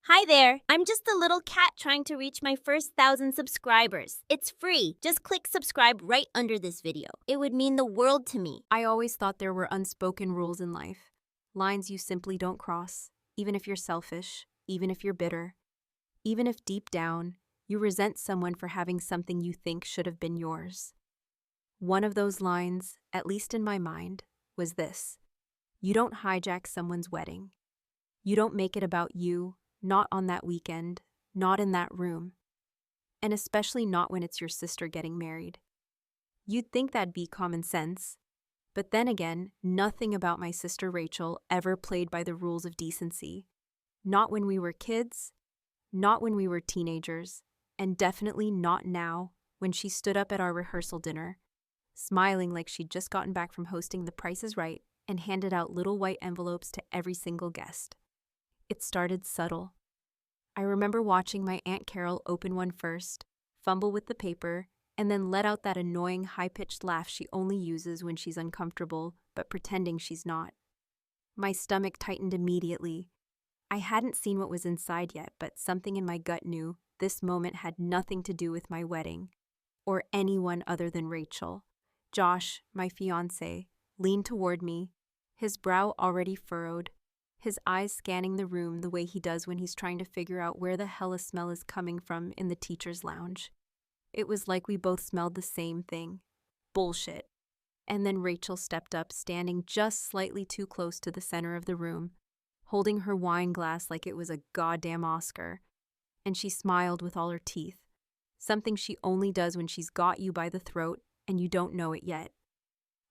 Hi there, I'm just a little cat trying to reach my first 1,000 subscribers. It's free. Just click subscribe right under this video. It would mean the world to me. I always thought there were unspoken rules in life, lines you simply don't cross, even if you're selfish, even if you're bitter, even if deep down you resent someone for having something you think should have been yours. One of those lines, at least in my mind, was this: you don't hijack someone's wedding. You don't make it about you, not on that weekend, not in that room, and especially not when it's your sister getting married. You'd think that'd be common sense. But then again, nothing about my sister Rachel ever played by the rules of decency. Not when we were kids, not when we were teenagers, and definitely not now when she stood up at our rehearsal dinner, smiling like she'd just gotten back from hosting The Price is Right and handed out little white envelopes to every single guest. It started subtle. I remember watching my Aunt Carol open one first, fumble with the paper, and then let out that annoying high-pitched laugh she only uses when she's uncomfortable, but pretending she's not. My stomach tightened immediately. I hadn't seen what was inside yet, but something in my gut knew this moment had nothing to do with my wedding, or anyone other than Rachel. Josh, my fiancé, leaned toward me, his brow already furrowed, his eyes scanning the room the way he does when he's trying to figure out where the hell a smell is coming from in the teacher's lounge. It was like we both smelled the same thing. Bullshit. And then Rachel stepped up, standing just slightly too close to the center of the room, holding her wine glass like it was a goddamn Oscar. And she smiled with all her teeth, something she only does when she's got you by the throat and you don't know it yet.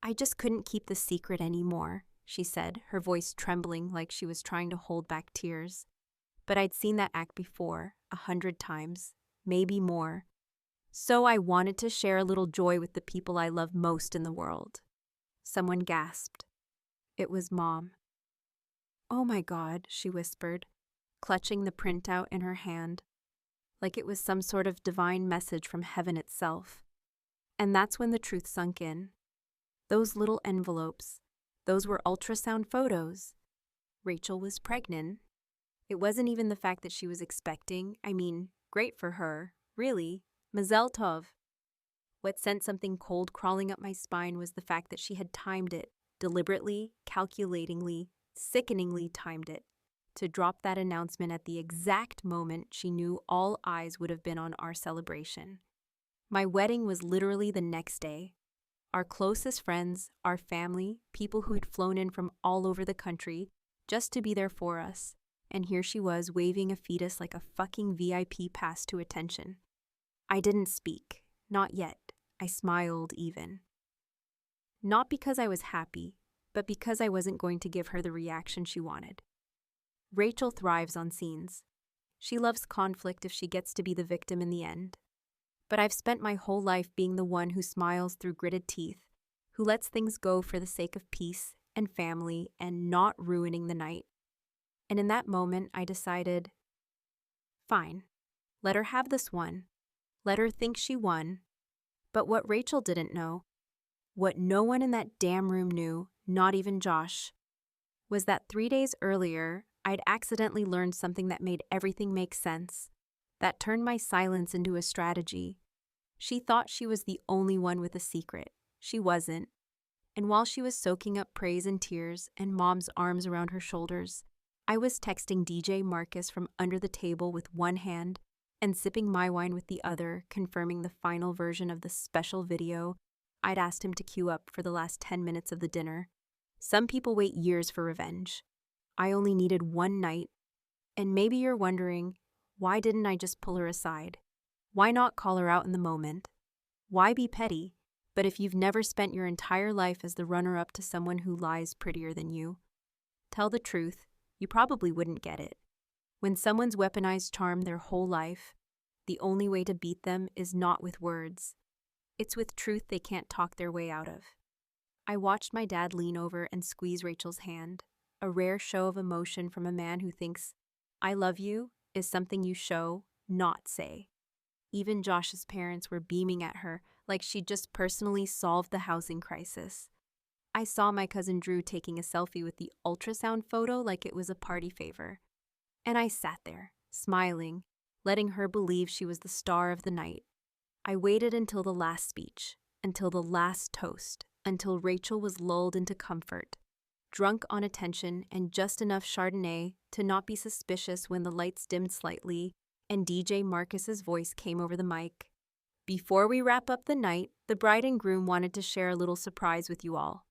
"I just couldn't keep the secret anymore," she said, her voice trembling like she was trying to hold back tears. But I'd seen that act before, 100 times, maybe more. So I wanted to share a little joy with the people I love most in the world. Someone gasped. It was Mom. "Oh my God," she whispered, clutching the printout in her hand, like it was some sort of divine message from heaven itself. And that's when the truth sunk in. Those little envelopes, those were ultrasound photos. Rachel was pregnant. It wasn't even the fact that she was expecting. I mean, great for her, really. Mazel tov. What sent something cold crawling up my spine was the fact that she had timed it, deliberately, calculatingly, sickeningly timed it, to drop that announcement at the exact moment she knew all eyes would have been on our celebration. My wedding was literally the next day. Our closest friends, our family, people who had flown in from all over the country just to be there for us, and here she was waving a fetus like a fucking VIP pass to attention. I didn't speak, not yet. I smiled even. Not because I was happy, but because I wasn't going to give her the reaction she wanted. Rachel thrives on scenes. She loves conflict if she gets to be the victim in the end. But I've spent my whole life being the one who smiles through gritted teeth, who lets things go for the sake of peace and family and not ruining the night. And in that moment, I decided, fine, let her have this one. Let her think she won. But what Rachel didn't know, what no one in that damn room knew, not even Josh, was that 3 days earlier, I'd accidentally learned something that made everything make sense, that turned my silence into a strategy. She thought she was the only one with a secret. She wasn't. And while she was soaking up praise and tears and Mom's arms around her shoulders, I was texting DJ Marcus from under the table with one hand and sipping my wine with the other, confirming the final version of the special video I'd asked him to queue up for the last 10 minutes of the dinner. Some people wait years for revenge. I only needed one night. And maybe you're wondering, why didn't I just pull her aside? Why not call her out in the moment? Why be petty? But if you've never spent your entire life as the runner-up to someone who lies prettier than you, tell the truth, you probably wouldn't get it. When someone's weaponized charm their whole life, the only way to beat them is not with words. It's with truth they can't talk their way out of. I watched my dad lean over and squeeze Rachel's hand, a rare show of emotion from a man who thinks, "I love you" is something you show, not say. Even Josh's parents were beaming at her like she'd just personally solved the housing crisis. I saw my cousin Drew taking a selfie with the ultrasound photo like it was a party favor. And I sat there, smiling, letting her believe she was the star of the night. I waited until the last speech, until the last toast, until Rachel was lulled into comfort, drunk on attention and just enough Chardonnay to not be suspicious when the lights dimmed slightly and DJ Marcus's voice came over the mic. Before we wrap up the night, the bride and groom wanted to share a little surprise with you all.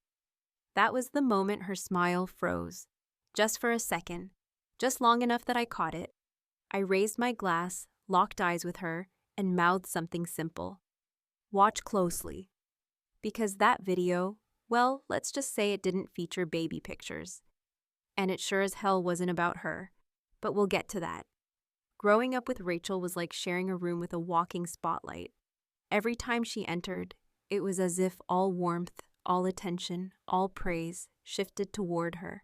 That was the moment her smile froze, just for a second, just long enough that I caught it. I raised my glass, locked eyes with her, and mouthed something simple. Watch closely. Because that video, well, let's just say it didn't feature baby pictures. And it sure as hell wasn't about her. But we'll get to that. Growing up with Rachel was like sharing a room with a walking spotlight. Every time she entered, it was as if all warmth, all attention, all praise shifted toward her.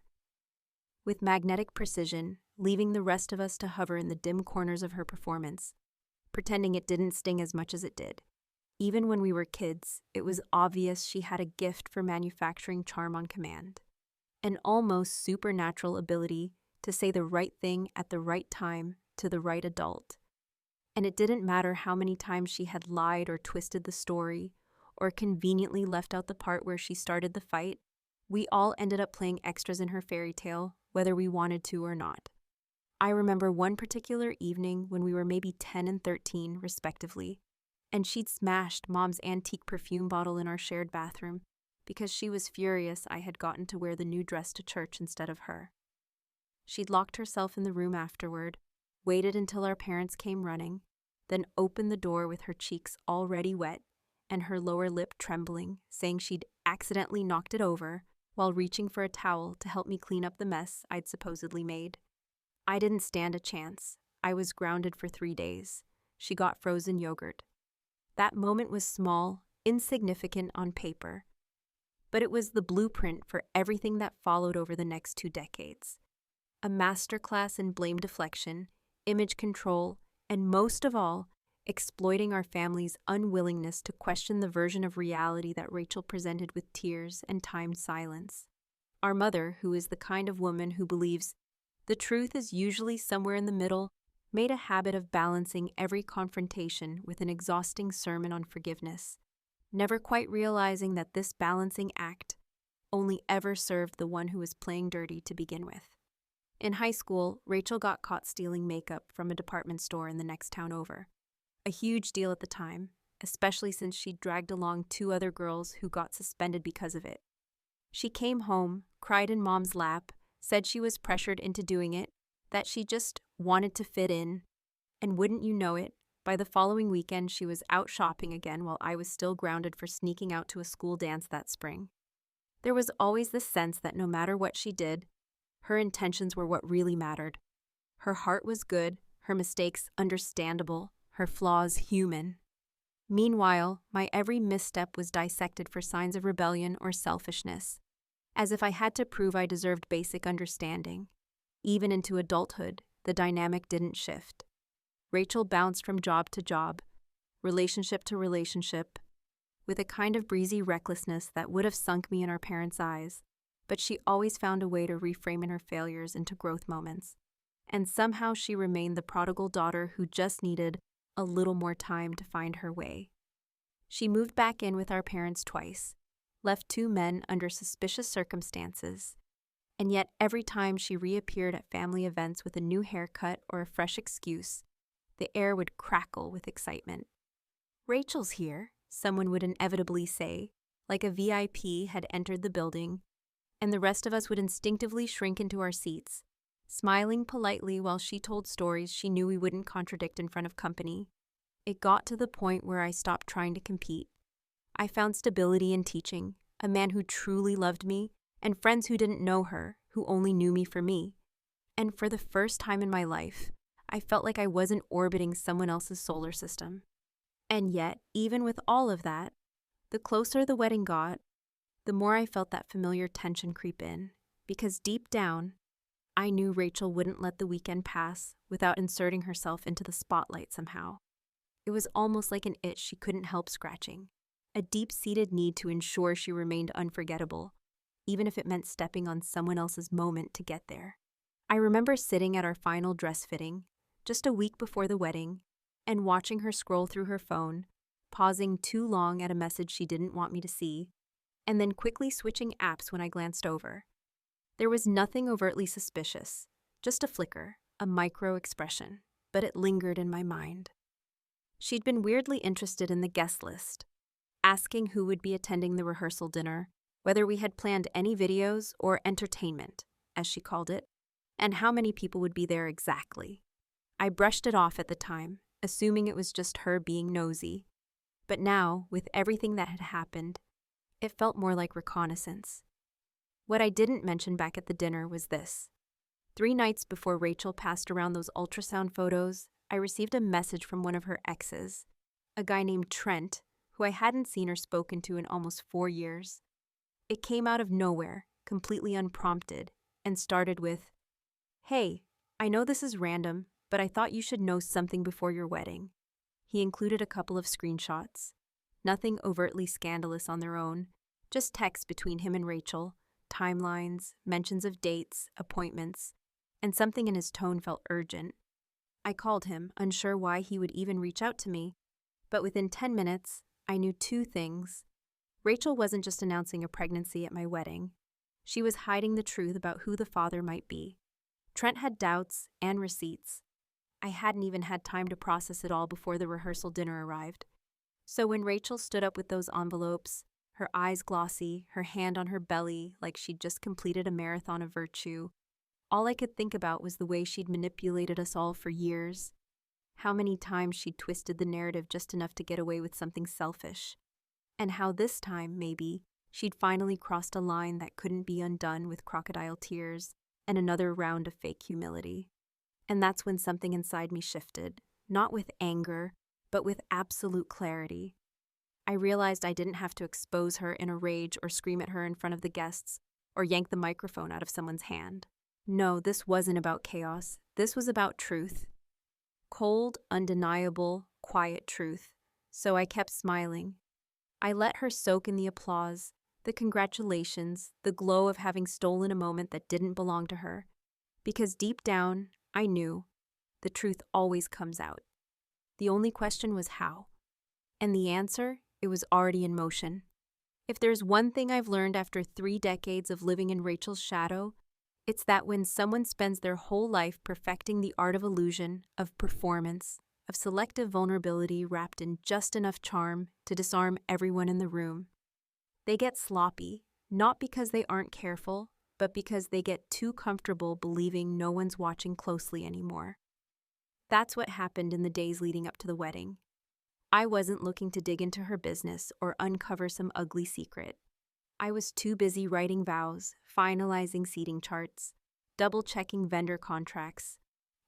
With magnetic precision, leaving the rest of us to hover in the dim corners of her performance, pretending it didn't sting as much as it did. Even when we were kids, it was obvious she had a gift for manufacturing charm on command. An almost supernatural ability to say the right thing at the right time to the right adult. And it didn't matter how many times she had lied or twisted the story, or conveniently left out the part where she started the fight, we all ended up playing extras in her fairy tale, whether we wanted to or not. I remember one particular evening when we were maybe 10 and 13, respectively, and she'd smashed Mom's antique perfume bottle in our shared bathroom because she was furious I had gotten to wear the new dress to church instead of her. She'd locked herself in the room afterward, waited until our parents came running, then opened the door with her cheeks already wet and her lower lip trembling, saying she'd accidentally knocked it over while reaching for a towel to help me clean up the mess I'd supposedly made. I didn't stand a chance. I was grounded for 3 days. She got frozen yogurt. That moment was small, insignificant on paper, but it was the blueprint for everything that followed over the next 2 decades. A masterclass in blame deflection, image control, and most of all, exploiting our family's unwillingness to question the version of reality that Rachel presented with tears and timed silence. Our mother, who is the kind of woman who believes the truth is usually somewhere in the middle, made a habit of balancing every confrontation with an exhausting sermon on forgiveness, never quite realizing that this balancing act only ever served the one who was playing dirty to begin with. In high school, Rachel got caught stealing makeup from a department store in the next town over. A huge deal at the time, especially since she'd dragged along 2 other girls who got suspended because of it. She came home, cried in Mom's lap, said she was pressured into doing it, that she just wanted to fit in, and wouldn't you know it, by the following weekend she was out shopping again while I was still grounded for sneaking out to a school dance that spring. There was always this sense that no matter what she did, her intentions were what really mattered. Her heart was good, her mistakes understandable, her flaws human. Meanwhile, my every misstep was dissected for signs of rebellion or selfishness, as if I had to prove I deserved basic understanding. Even into adulthood, the dynamic didn't shift. Rachel bounced from job to job, relationship to relationship, with a kind of breezy recklessness that would have sunk me in our parents' eyes, but she always found a way to reframe in her failures into growth moments. And somehow she remained the prodigal daughter who just needed a little more time to find her way. She moved back in with our parents twice, left 2 men under suspicious circumstances, and yet every time she reappeared at family events with a new haircut or a fresh excuse, the air would crackle with excitement. "Rachel's here," someone would inevitably say, like a VIP had entered the building, and the rest of us would instinctively shrink into our seats, smiling politely while she told stories she knew we wouldn't contradict in front of company. It got to the point where I stopped trying to compete. I found stability in teaching, a man who truly loved me, and friends who didn't know her, who only knew me for me. And for the first time in my life, I felt like I wasn't orbiting someone else's solar system. And yet, even with all of that, the closer the wedding got, the more I felt that familiar tension creep in, because deep down, I knew Rachel wouldn't let the weekend pass without inserting herself into the spotlight somehow. It was almost like an itch she couldn't help scratching, a deep-seated need to ensure she remained unforgettable, even if it meant stepping on someone else's moment to get there. I remember sitting at our final dress fitting, just a week before the wedding, and watching her scroll through her phone, pausing too long at a message she didn't want me to see, and then quickly switching apps when I glanced over. There was nothing overtly suspicious, just a flicker, a micro-expression, but it lingered in my mind. She'd been weirdly interested in the guest list, asking who would be attending the rehearsal dinner, whether we had planned any videos or entertainment, as she called it, and how many people would be there exactly. I brushed it off at the time, assuming it was just her being nosy. But now, with everything that had happened, it felt more like reconnaissance. What I didn't mention back at the dinner was this. 3 nights before Rachel passed around those ultrasound photos, I received a message from one of her exes, a guy named Trent, who I hadn't seen or spoken to in almost 4 years. It came out of nowhere, completely unprompted, and started with, "Hey, I know this is random, but I thought you should know something before your wedding." He included a couple of screenshots. Nothing overtly scandalous on their own, just text between him and Rachel, timelines, mentions of dates, appointments, and something in his tone felt urgent. I called him, unsure why he would even reach out to me, but within 10 minutes, I knew 2 things. Rachel wasn't just announcing a pregnancy at my wedding. She was hiding the truth about who the father might be. Trent had doubts and receipts. I hadn't even had time to process it all before the rehearsal dinner arrived. So when Rachel stood up with those envelopes, her eyes glossy, her hand on her belly like she'd just completed a marathon of virtue, all I could think about was the way she'd manipulated us all for years. How many times she'd twisted the narrative just enough to get away with something selfish. And how this time, maybe, she'd finally crossed a line that couldn't be undone with crocodile tears and another round of fake humility. And that's when something inside me shifted, not with anger, but with absolute clarity. I realized I didn't have to expose her in a rage or scream at her in front of the guests or yank the microphone out of someone's hand. No, this wasn't about chaos. This was about truth. Cold, undeniable, quiet truth. So I kept smiling. I let her soak in the applause, the congratulations, the glow of having stolen a moment that didn't belong to her. Because deep down, I knew the truth always comes out. The only question was how. And the answer, it was already in motion. If there's one thing I've learned after 3 decades of living in Rachel's shadow, it's that when someone spends their whole life perfecting the art of illusion, of performance, of selective vulnerability wrapped in just enough charm to disarm everyone in the room, they get sloppy, not because they aren't careful, but because they get too comfortable believing no one's watching closely anymore. That's what happened in the days leading up to the wedding. I wasn't looking to dig into her business or uncover some ugly secret. I was too busy writing vows, finalizing seating charts, double-checking vendor contracts,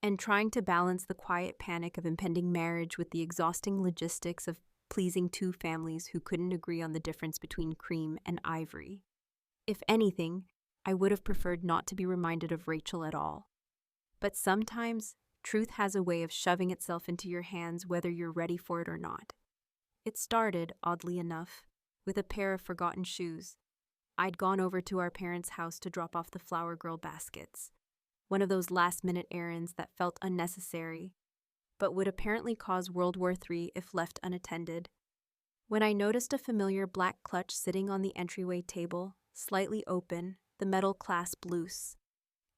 and trying to balance the quiet panic of impending marriage with the exhausting logistics of pleasing 2 families who couldn't agree on the difference between cream and ivory. If anything, I would have preferred not to be reminded of Rachel at all. But sometimes, truth has a way of shoving itself into your hands whether you're ready for it or not. It started, oddly enough, with a pair of forgotten shoes. I'd gone over to our parents' house to drop off the flower girl baskets, one of those last-minute errands that felt unnecessary, but would apparently cause World War III if left unattended. When I noticed a familiar black clutch sitting on the entryway table, slightly open, the metal clasp loose.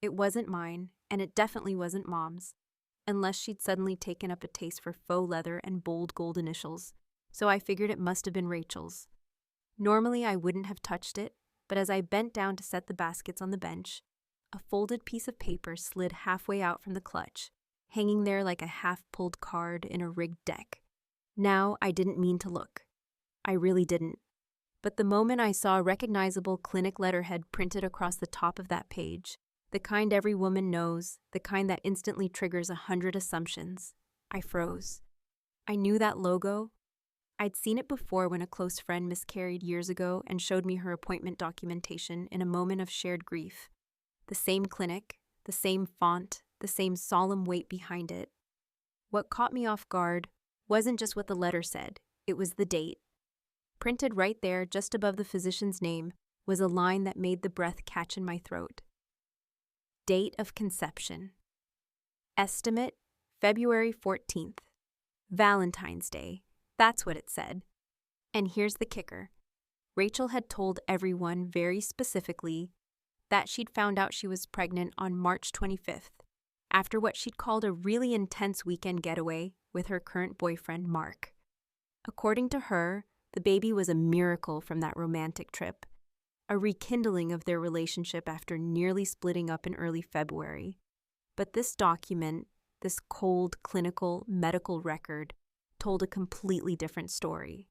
It wasn't mine, and it definitely wasn't Mom's, unless she'd suddenly taken up a taste for faux leather and bold gold initials, so I figured it must have been Rachel's. Normally I wouldn't have touched it, but as I bent down to set the baskets on the bench, a folded piece of paper slid halfway out from the clutch, hanging there like a half-pulled card in a rigged deck. Now I didn't mean to look. I really didn't. But the moment I saw a recognizable clinic letterhead printed across the top of that page, the kind every woman knows, the kind that instantly triggers 100 assumptions, I froze. I knew that logo. I'd seen it before when a close friend miscarried years ago and showed me her appointment documentation in a moment of shared grief. The same clinic, the same font, the same solemn weight behind it. What caught me off guard wasn't just what the letter said, it was the date. Printed right there, just above the physician's name, was a line that made the breath catch in my throat. Date of conception. Estimate, February 14th. Valentine's Day. That's what it said. And here's the kicker. Rachel had told everyone very specifically that she'd found out she was pregnant on March 25th, after what she'd called a really intense weekend getaway with her current boyfriend, Mark. According to her, the baby was a miracle from that romantic trip, a rekindling of their relationship after nearly splitting up in early February. But this document, this cold, clinical, medical record, told a completely different story.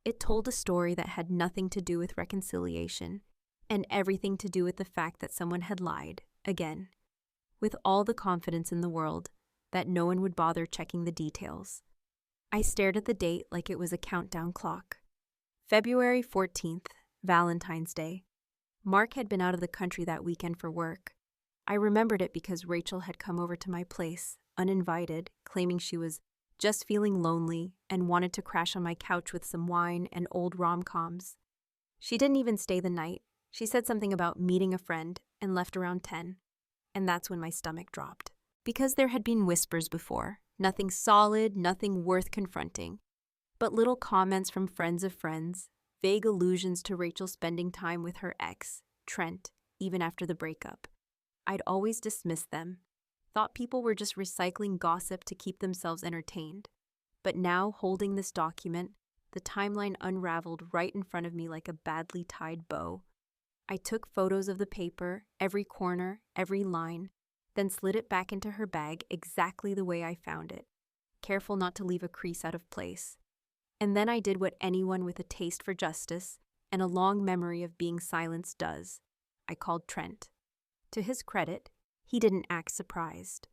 It told a story that had nothing to do with reconciliation and everything to do with the fact that someone had lied, again, with all the confidence in the world that no one would bother checking the details. I stared at the date like it was a countdown clock. February 14th, Valentine's Day. Mark had been out of the country that weekend for work. I remembered it because Rachel had come over to my place, uninvited, claiming she was just feeling lonely and wanted to crash on my couch with some wine and old rom-coms. She didn't even stay the night. She said something about meeting a friend and left around 10. And that's when my stomach dropped. Because there had been whispers before, nothing solid, nothing worth confronting. But little comments from friends of friends, vague allusions to Rachel spending time with her ex, Trent, even after the breakup. I'd always dismissed them, thought people were just recycling gossip to keep themselves entertained. But now, holding this document, the timeline unraveled right in front of me like a badly tied bow. I took photos of the paper, every corner, every line, then slid it back into her bag exactly the way I found it, careful not to leave a crease out of place. And then I did what anyone with a taste for justice and a long memory of being silenced does. I called Trent. To his credit, he didn't act surprised.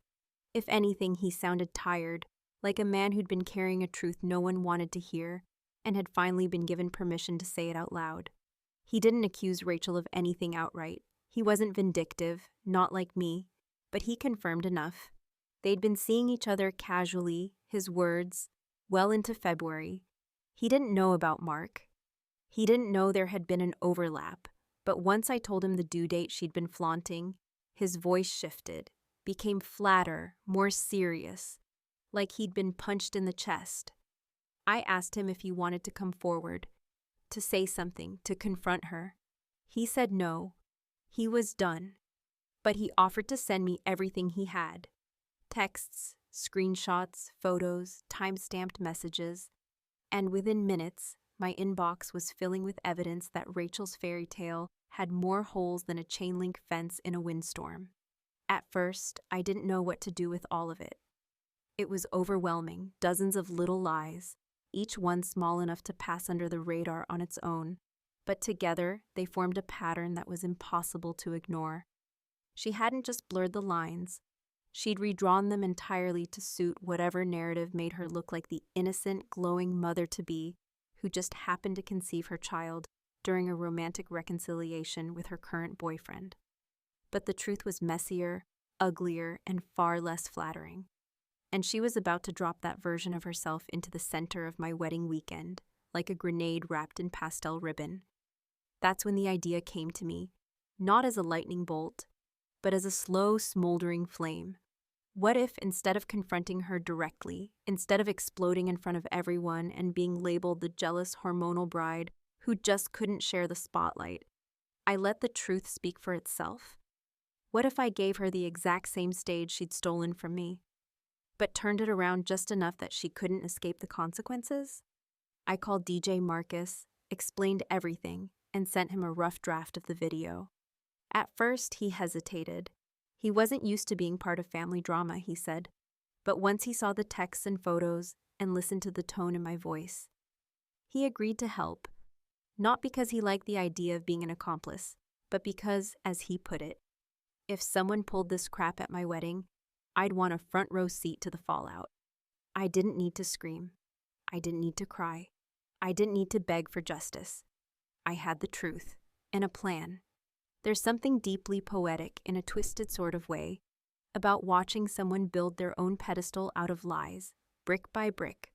If anything, he sounded tired, like a man who'd been carrying a truth no one wanted to hear and had finally been given permission to say it out loud. He didn't accuse Rachel of anything outright. He wasn't vindictive, not like me, but he confirmed enough. They'd been seeing each other casually, his words, well into February. He didn't know about Mark. He didn't know there had been an overlap, but once I told him the due date she'd been flaunting, his voice shifted, became flatter, more serious, like he'd been punched in the chest. I asked him if he wanted to come forward, to say something, to confront her. He said no. He was done. But he offered to send me everything he had. Texts, screenshots, photos, time-stamped messages. And within minutes, my inbox was filling with evidence that Rachel's fairy tale had more holes than a chain-link fence in a windstorm. At first, I didn't know what to do with all of it. It was overwhelming, dozens of little lies, each one small enough to pass under the radar on its own, but together they formed a pattern that was impossible to ignore. She hadn't just blurred the lines, she'd redrawn them entirely to suit whatever narrative made her look like the innocent, glowing mother-to-be who just happened to conceive her child during a romantic reconciliation with her current boyfriend. But the truth was messier, uglier, and far less flattering. And she was about to drop that version of herself into the center of my wedding weekend, like a grenade wrapped in pastel ribbon. That's when the idea came to me, not as a lightning bolt, but as a slow, smoldering flame. What if, instead of confronting her directly, instead of exploding in front of everyone and being labeled the jealous hormonal bride who just couldn't share the spotlight, I let the truth speak for itself? What if I gave her the exact same stage she'd stolen from me, but turned it around just enough that she couldn't escape the consequences? I called DJ Marcus, explained everything, and sent him a rough draft of the video. At first, he hesitated. He wasn't used to being part of family drama, he said. But once he saw the texts and photos and listened to the tone in my voice, he agreed to help. Not because he liked the idea of being an accomplice, but because, as he put it, if someone pulled this crap at my wedding, I'd want a front row seat to the fallout. I didn't need to scream. I didn't need to cry. I didn't need to beg for justice. I had the truth and a plan. There's something deeply poetic in a twisted sort of way about watching someone build their own pedestal out of lies, brick by brick,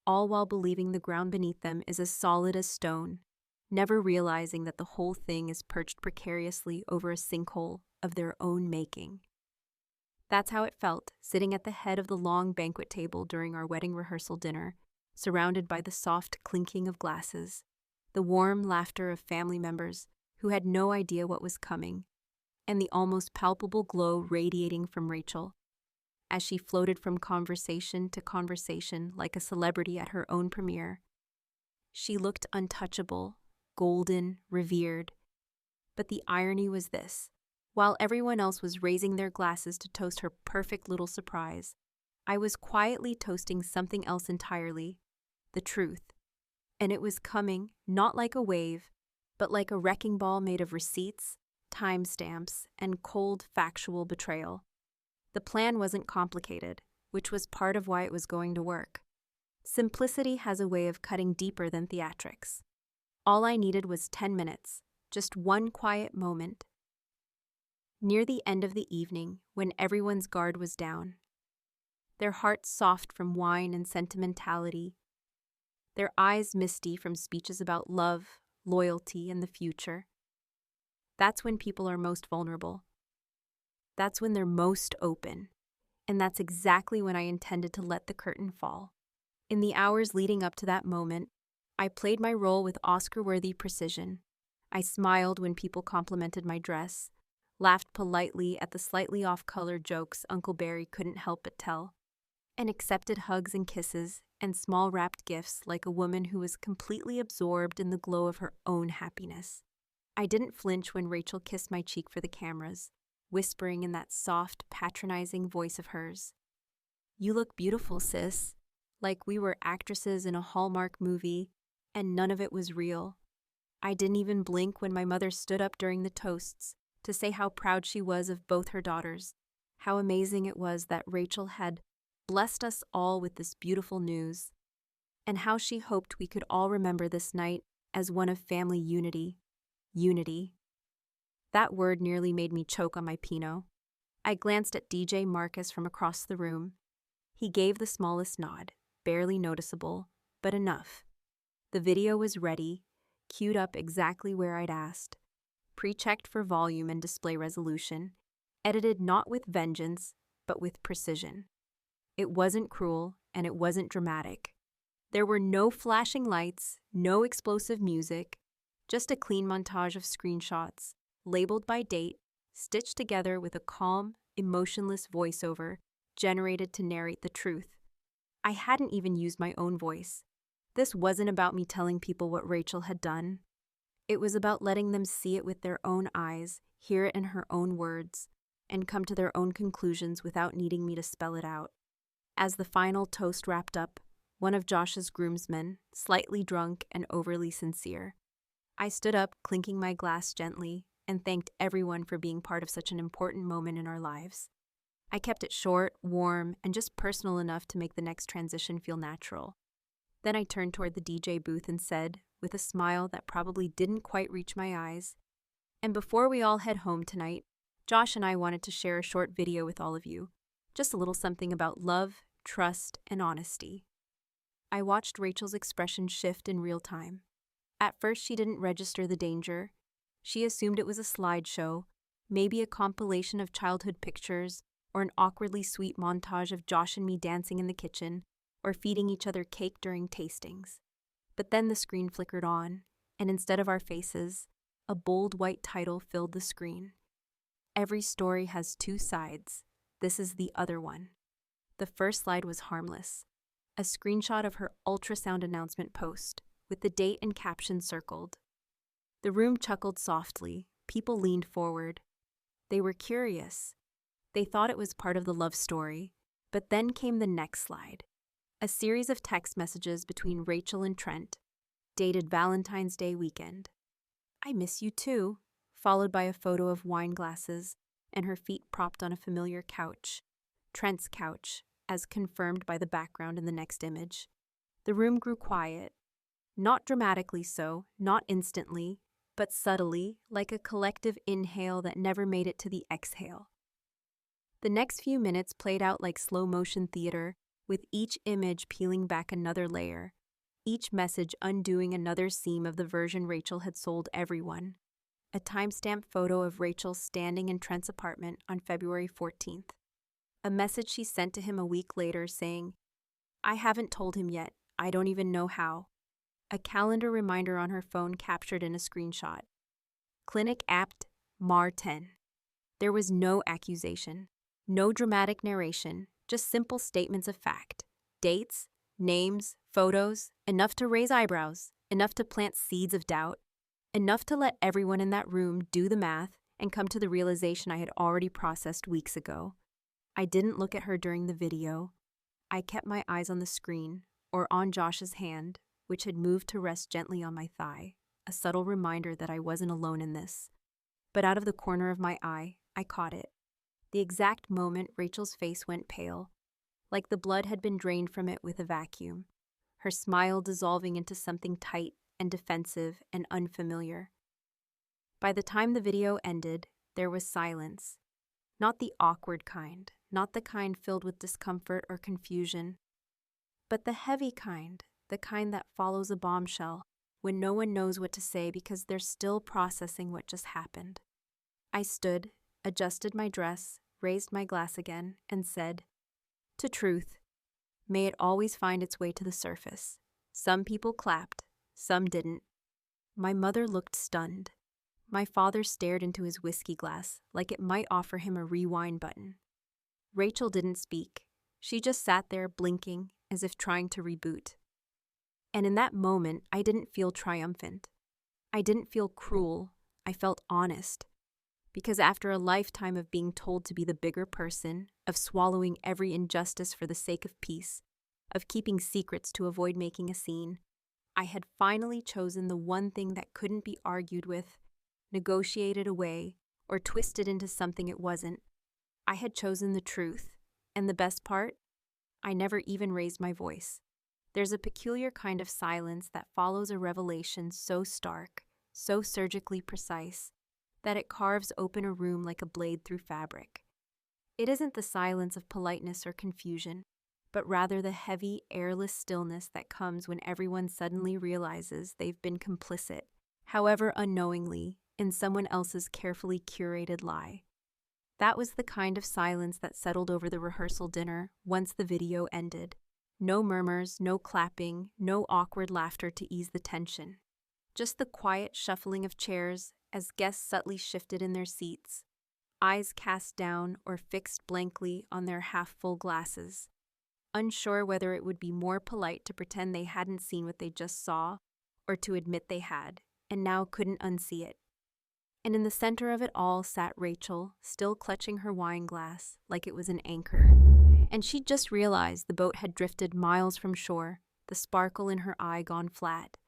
all while believing the ground beneath them is as solid as stone, never realizing that the whole thing is perched precariously over a sinkhole of their own making. That's how it felt, sitting at the head of the long banquet table during our wedding rehearsal dinner, surrounded by the soft clinking of glasses, the warm laughter of family members who had no idea what was coming, and the almost palpable glow radiating from Rachel as she floated from conversation to conversation like a celebrity at her own premiere. She looked untouchable, golden, revered. But the irony was this. While everyone else was raising their glasses to toast her perfect little surprise, I was quietly toasting something else entirely, the truth. And it was coming, not like a wave, but like a wrecking ball made of receipts, timestamps, and cold, factual betrayal. The plan wasn't complicated, which was part of why it was going to work. Simplicity has a way of cutting deeper than theatrics. All I needed was 10 minutes, just one quiet moment. Near the end of the evening, when everyone's guard was down, their hearts soft from wine and sentimentality, their eyes misty from speeches about love, loyalty, and the future, that's when people are most vulnerable. That's when they're most open. And that's exactly when I intended to let the curtain fall. In the hours leading up to that moment, I played my role with Oscar-worthy precision. I smiled when people complimented my dress, laughed politely at the slightly off-color jokes Uncle Barry couldn't help but tell, and accepted hugs and kisses and small wrapped gifts like a woman who was completely absorbed in the glow of her own happiness. I didn't flinch when Rachel kissed my cheek for the cameras, whispering in that soft, patronizing voice of hers. "You look beautiful, sis," like we were actresses in a Hallmark movie, and none of it was real. I didn't even blink when my mother stood up during the toasts to say how proud she was of both her daughters, how amazing it was that Rachel had blessed us all with this beautiful news, and how she hoped we could all remember this night as one of family unity. Unity. That word nearly made me choke on my Pinot. I glanced at DJ Marcus from across the room. He gave the smallest nod, barely noticeable, but enough. The video was ready, queued up exactly where I'd asked, pre-checked for volume and display resolution, edited not with vengeance, but with precision. It wasn't cruel, and it wasn't dramatic. There were no flashing lights, no explosive music, just a clean montage of screenshots, labeled by date, stitched together with a calm, emotionless voiceover generated to narrate the truth. I hadn't even used my own voice. This wasn't about me telling people what Rachel had done. It was about letting them see it with their own eyes, hear it in her own words, and come to their own conclusions without needing me to spell it out. As the final toast wrapped up, one of Josh's groomsmen, slightly drunk and overly sincere, I stood up, clinking my glass gently, and thanked everyone for being part of such an important moment in our lives. I kept it short, warm, and just personal enough to make the next transition feel natural. Then I turned toward the DJ booth and said, with a smile that probably didn't quite reach my eyes, "And before we all head home tonight, Josh and I wanted to share a short video with all of you. Just a little something about love, trust, and honesty." I watched Rachel's expression shift in real time. At first, she didn't register the danger. She assumed it was a slideshow, maybe a compilation of childhood pictures, or an awkwardly sweet montage of Josh and me dancing in the kitchen, or feeding each other cake during tastings. But then the screen flickered on, and instead of our faces, a bold white title filled the screen. "Every story has two sides. This is the other one." The first slide was harmless. A screenshot of her ultrasound announcement post, with the date and caption circled. The room chuckled softly. People leaned forward. They were curious. They thought it was part of the love story. But then came the next slide. A series of text messages between Rachel and Trent, dated Valentine's Day weekend. "I miss you too," followed by a photo of wine glasses and her feet propped on a familiar couch, Trent's couch, as confirmed by the background in the next image. The room grew quiet. Not dramatically so, not instantly, but subtly, like a collective inhale that never made it to the exhale. The next few minutes played out like slow-motion theater, with each image peeling back another layer, each message undoing another seam of the version Rachel had sold everyone. A timestamp photo of Rachel standing in Trent's apartment on February 14th. a message she sent to him a week later saying, "I haven't told him yet. I don't even know how." A calendar reminder on her phone captured in a screenshot. Clinic apt Mar 10. There was no accusation, no dramatic narration, just simple statements of fact. Dates, names, photos, enough to raise eyebrows, enough to plant seeds of doubt, enough to let everyone in that room do the math and come to the realization I had already processed weeks ago. I didn't look at her during the video. I kept my eyes on the screen, or on Josh's hand, which had moved to rest gently on my thigh, a subtle reminder that I wasn't alone in this. But out of the corner of my eye, I caught it. The exact moment Rachel's face went pale, like the blood had been drained from it with a vacuum, her smile dissolving into something tight and defensive and unfamiliar. By the time the video ended, there was silence. Not the awkward kind, not the kind filled with discomfort or confusion, but the heavy kind, the kind that follows a bombshell when no one knows what to say because they're still processing what just happened. I stood, adjusted my dress, raised my glass again, and said, "To truth, may it always find its way to the surface." Some people clapped, some didn't. My mother looked stunned. My father stared into his whiskey glass like it might offer him a rewind button. Rachel didn't speak. She just sat there blinking as if trying to reboot. And in that moment, I didn't feel triumphant. I didn't feel cruel. I felt honest. Because after a lifetime of being told to be the bigger person, of swallowing every injustice for the sake of peace, of keeping secrets to avoid making a scene, I had finally chosen the one thing that couldn't be argued with, negotiated away, or twisted into something it wasn't. I had chosen the truth. And the best part? I never even raised my voice. There's a peculiar kind of silence that follows a revelation so stark, so surgically precise, that it carves open a room like a blade through fabric. It isn't the silence of politeness or confusion, but rather the heavy, airless stillness that comes when everyone suddenly realizes they've been complicit, however unknowingly, in someone else's carefully curated lie. That was the kind of silence that settled over the rehearsal dinner once the video ended. No murmurs, no clapping, no awkward laughter to ease the tension. Just the quiet shuffling of chairs as guests subtly shifted in their seats, eyes cast down or fixed blankly on their half-full glasses, unsure whether it would be more polite to pretend they hadn't seen what they just saw or to admit they had, and now couldn't unsee it. And in the center of it all sat Rachel, still clutching her wine glass like it was an anchor. And she'd just realized the boat had drifted miles from shore, the sparkle in her eye gone flat.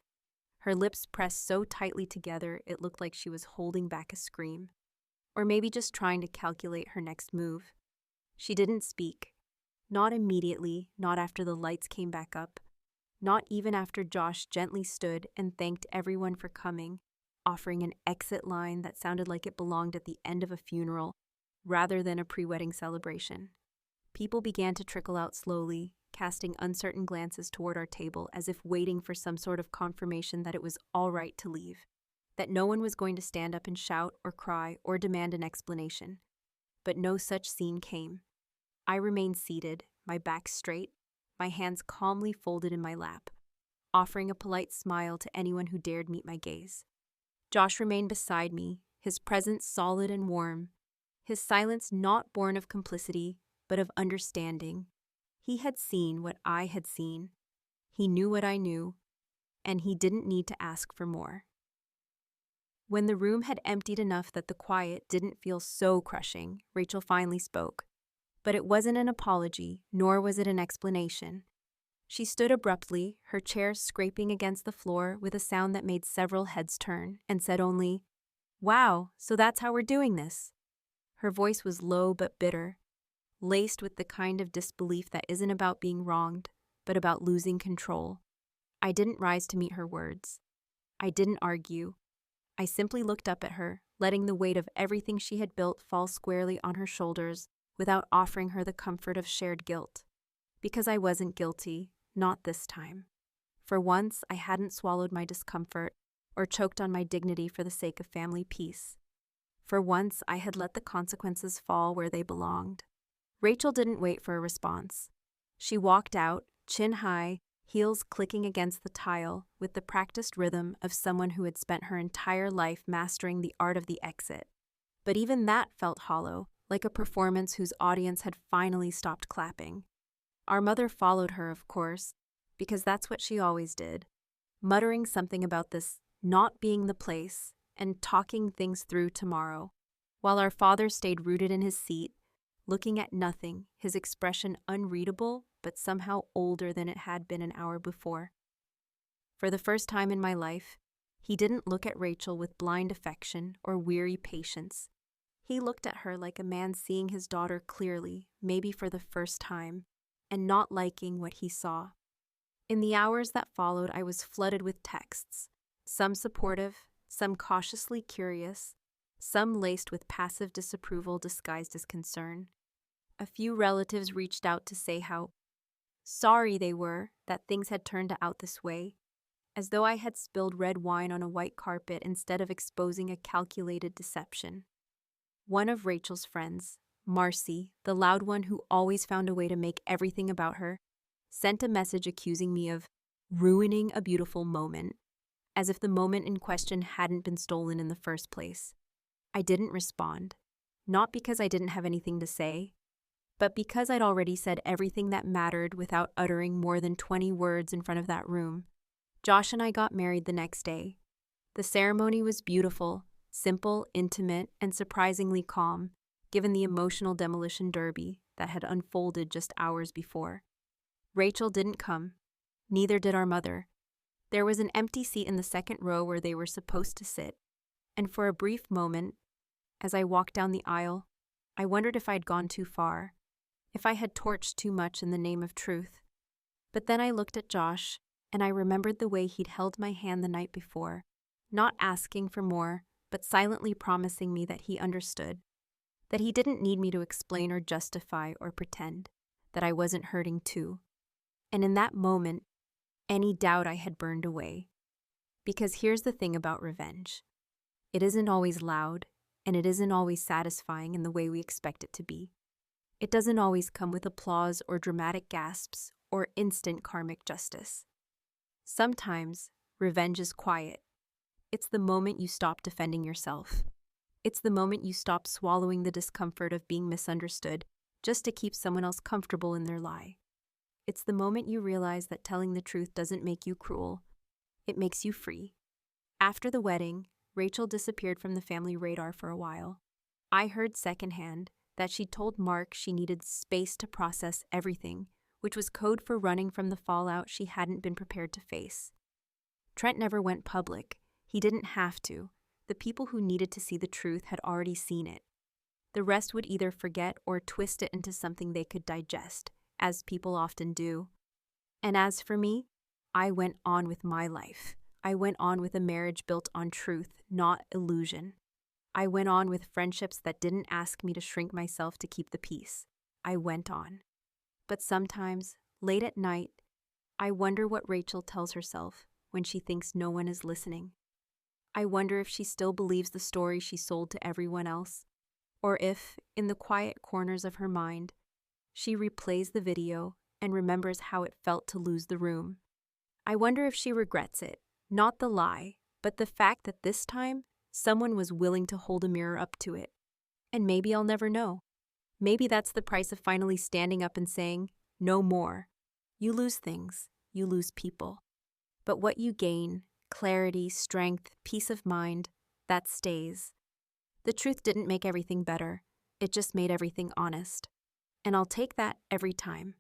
Her lips pressed so tightly together it looked like she was holding back a scream, or maybe just trying to calculate her next move. She didn't speak. Not immediately, not after the lights came back up, not even after Josh gently stood and thanked everyone for coming, offering an exit line that sounded like it belonged at the end of a funeral rather than a pre-wedding celebration. People began to trickle out slowly, casting uncertain glances toward our table as if waiting for some sort of confirmation that it was all right to leave, that no one was going to stand up and shout or cry or demand an explanation. But no such scene came. I remained seated, my back straight, my hands calmly folded in my lap, offering a polite smile to anyone who dared meet my gaze. Josh remained beside me, his presence solid and warm, his silence not born of complicity, but of understanding. He had seen what I had seen. He knew what I knew, and he didn't need to ask for more. When the room had emptied enough that the quiet didn't feel so crushing, Rachel finally spoke. But it wasn't an apology, nor was it an explanation. She stood abruptly, her chair scraping against the floor with a sound that made several heads turn, and said only, "Wow, so that's how we're doing this." Her voice was low but bitter, laced with the kind of disbelief that isn't about being wronged, but about losing control. I didn't rise to meet her words. I didn't argue. I simply looked up at her, letting the weight of everything she had built fall squarely on her shoulders without offering her the comfort of shared guilt. Because I wasn't guilty, not this time. For once, I hadn't swallowed my discomfort or choked on my dignity for the sake of family peace. For once, I had let the consequences fall where they belonged. Rachel didn't wait for a response. She walked out, chin high, heels clicking against the tile, with the practiced rhythm of someone who had spent her entire life mastering the art of the exit. But even that felt hollow, like a performance whose audience had finally stopped clapping. Our mother followed her, of course, because that's what she always did, muttering something about this not being the place and talking things through tomorrow, while our father stayed rooted in his seat, looking at nothing, his expression unreadable but somehow older than it had been an hour before. For the first time in my life, he didn't look at Rachel with blind affection or weary patience. He looked at her like a man seeing his daughter clearly, maybe for the first time, and not liking what he saw. In the hours that followed, I was flooded with texts, some supportive, some cautiously curious, some laced with passive disapproval disguised as concern. A few relatives reached out to say how sorry they were that things had turned out this way, as though I had spilled red wine on a white carpet instead of exposing a calculated deception. One of Rachel's friends, Marcy, the loud one who always found a way to make everything about her, sent a message accusing me of ruining a beautiful moment, as if the moment in question hadn't been stolen in the first place. I didn't respond, not because I didn't have anything to say, but because I'd already said everything that mattered without uttering more than 20 words in front of that room. Josh and I got married the next day. The ceremony was beautiful, simple, intimate, and surprisingly calm, given the emotional demolition derby that had unfolded just hours before. Rachel didn't come. Neither did our mother. There was an empty seat in the second row where they were supposed to sit, and for a brief moment, as I walked down the aisle, I wondered if I'd gone too far, if I had torched too much in the name of truth. But then I looked at Josh, and I remembered the way he'd held my hand the night before, not asking for more, but silently promising me that he understood, that he didn't need me to explain or justify or pretend, that I wasn't hurting too. And in that moment, any doubt I had burned away. Because here's the thing about revenge. It isn't always loud, and it isn't always satisfying in the way we expect it to be. It doesn't always come with applause or dramatic gasps or instant karmic justice. Sometimes, revenge is quiet. It's the moment you stop defending yourself. It's the moment you stop swallowing the discomfort of being misunderstood just to keep someone else comfortable in their lie. It's the moment you realize that telling the truth doesn't make you cruel. It makes you free. After the wedding, Rachel disappeared from the family radar for a while. I heard secondhand that she told Mark she needed space to process everything, which was code for running from the fallout she hadn't been prepared to face. Trent never went public. He didn't have to. The people who needed to see the truth had already seen it. The rest would either forget or twist it into something they could digest, as people often do. And as for me, I went on with my life. I went on with a marriage built on truth, not illusion. I went on with friendships that didn't ask me to shrink myself to keep the peace. I went on. But sometimes, late at night, I wonder what Rachel tells herself when she thinks no one is listening. I wonder if she still believes the story she sold to everyone else, or if, in the quiet corners of her mind, she replays the video and remembers how it felt to lose the room. I wonder if she regrets it, not the lie, but the fact that this time, someone was willing to hold a mirror up to it. And maybe I'll never know. Maybe that's the price of finally standing up and saying, no more. You lose things, you lose people. But what you gain, clarity, strength, peace of mind, that stays. The truth didn't make everything better. It just made everything honest. And I'll take that every time.